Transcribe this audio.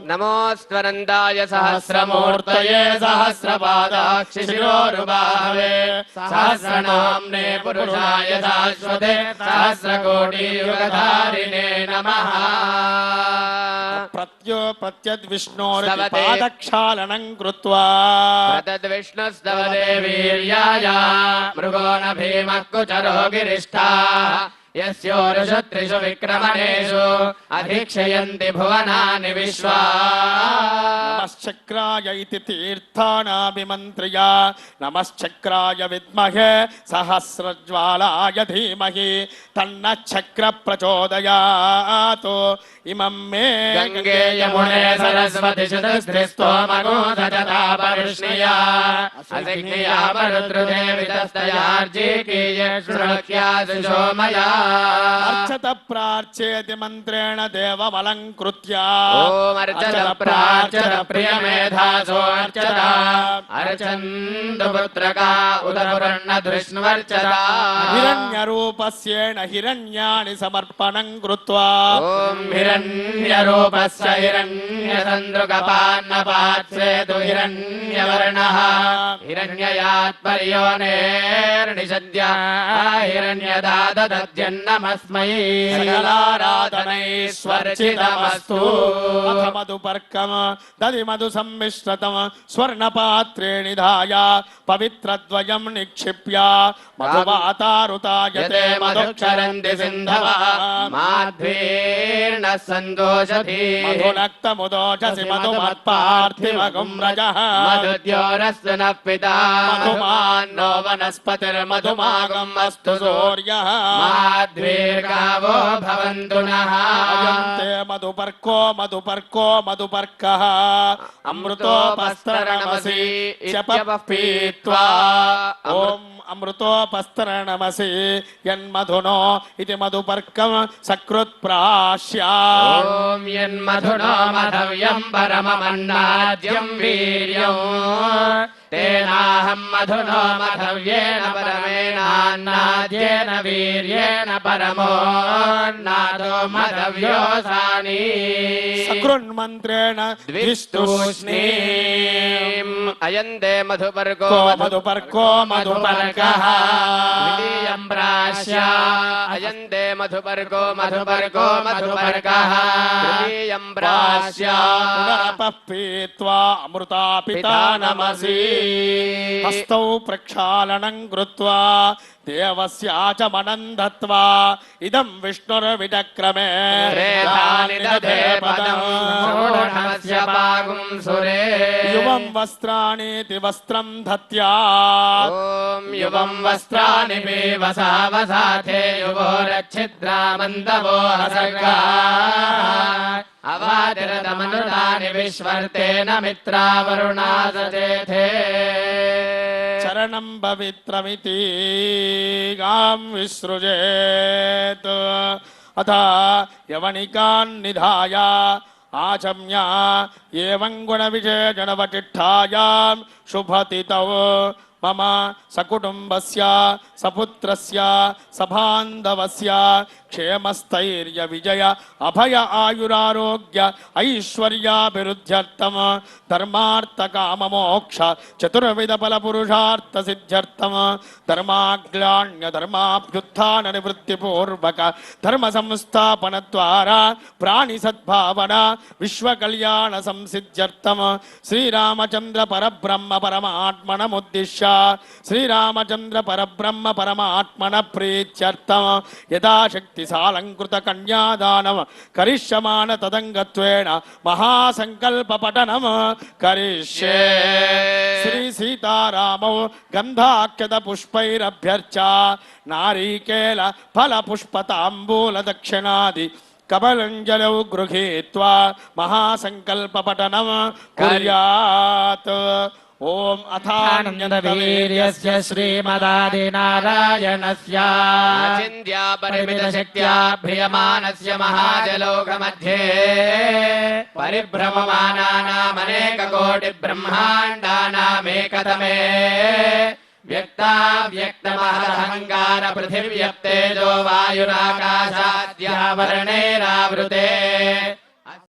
नमोऽस्त्वनन्दाय सहस्रमूर्तये सहस्रपादाक्षिशिरोरुबाहवे सहस्रनाम्ने पुरुषाय शाश्वते सहस्रकोटियुगधारिणे नमः। प्रत्यद्विष्णोर्पादक्षालनं कृत्वा प्रतद्विष्णुस्तवदे वीर्याय मृगो न भीमः कुचरो गिरिष्ठाः यस्योरुषत्रिषु विक्रमणेषु अधिक्षयन्ति भुवनानि विश्वा। नमश्चक्राय इति तीर्थानाभिमन्त्र्या नमश्चक्राय विद्महे सहस्रज्वालाय धीमहि तन्नः चक्र प्रचोदयात्। इमं मे गंगे यमुने सरस्वती शुद्धस्त्रिस्तोमगोधजता पर्ष्णिया असिग्निया मरुद्रुदेवी तस्तयार्जिकीये श्रुक्या सुषोमया। अर्चत प्रार्चेति मंत्रेण देवमलंकृत्य ओम अर्चत प्रार्चत प्रियमेधासो अर्चता अर्चन्तु पुत्रका उदपुरन्न धृष्णुवर्चता। हिरण्यरूपस्येन हिरण्यानि समर्पणं कृत्वा ओम हिरण्यरूपस्य हिरण्यचन्द्रुकपान्नपात्सेतु हिरण्यवर्णः हिरण्ययात्पर्योनेर्निषद्य हिरण्यदाददद्यन्नमस्मै सकलाराधनैश्वर्चितमस्तु। अथ मधुपर्कम् दधि मधु सम्मिश्रतम् स्वर्णपात्रे निधाय पवित्रद्वयं निक्षिप्य मधुवातारुतायते मधुक्षरन्ति सिन्धवः माध्वीर्न सन्दोषधी मधुनक्तमुदोषसि मधुमत्पार्थिवगुं रजः मधुद्योरस्तु नः पिता मधुमान्नो वनस्पतिर्मधुमागम् अस्तु सूर्यः माध्वीर्गावो भवन्तु नः। अयन्ते मधुपर्को मधुपर्को मधुपर्कः अमृतोपस्तरणमसि चपः पीत्वा ॐ अमृतोपस्तरणमसि यन्मधुनो इति मधुपर्कं सकृत्प्राश्य ॐ यन्मधुनो मधव्यं परममन्नाद्यं वीर्यम् तेनाहं मधुनो मधव्येन परमेनान्नाद्येन वीर्येण परमोन्नादो मधव्योऽसानि। सकृन्मन्त्रेण द्विस्तूष्णीम् अयन्ते मधुपर्को मधुपर्को मधुपर्कः द्वितीयं प्राश्य अयन्ते मधुपर्को मधुपर्को मधुपर्कः तृतीयं प्राश्य पुनरपः पीत्वा अमृता पिता नमसि। हस्तौ प्रक्षालनं कृत्वा देवस्याचमनं दत्त्वा इदं विष्णुर्विचक्रमे रेधानि दधे पदं षोडशस्य पागुं सुरे। युवं वस्त्राणीति वस्त्रं धत्या ॐ युवं वस्त्राणि पीवसा वसाथे युवोरच्छिद्रामन्तवो हसर्गा अवादिरतमनुतानि विश्वर्तेन मित्रा वरुणा सचेथे। चरणं पवित्रमिति गां विसृजेत् अथ यवनिकान् निधाय आचम्य एवं गुणविशेषणवटिष्ठायां शुभतितौ मम सकुटुम्बस्य सपुत्रस्य सबान्धवस्य क्षेमस्थैर्य विजय अभय आयुरारोग्य ऐश्वर्याभिवृद्ध्यर्थम धर्मार्थ काम मोक्ष चतुर्विध फल पुरुषार्थ सिद्ध्यर्थम धर्माग्लाण्य धर्माभ्युत्थान निवृत्ति पूर्वक धर्म संस्थापन द्वारा प्राणि सद्भावना विश्व कल्याण संसिद्ध्यर्थम श्रीरामचंद्र परब्रह्म परमात्मनमुद्दिश्य श्रीरामचंद्र परब्रह्म परमात्मन प्रीत्यर्थम यथाशक्ति सालंकृत कन्यादानम करिष्यमान तदंगत्वेन महासंकल्प पठनम करिष्ये। श्री सीतारामौ गंधाक्षत पुष्पैरभ्यर्चा नारिकेल फल पुष्पतांबूल दक्षिणादि कबलंजलौ गृहीत्वा महासंकल्प पठनम कुर्यात्। ओम अथान्यवीर्यस्य श्रीमदादिनारायणस्य चिन्त्या परिमितशक्त्या भ्रियमानस्य महाजलोकमध्ये परिभ्रममानानामनेककोटिब्रह्माण्डानामेकतमे व्यक्ताव्यक्तमहदहङ्कार पृथिव्यप्तेजो वायुराकाशाद्यावरणेरावृते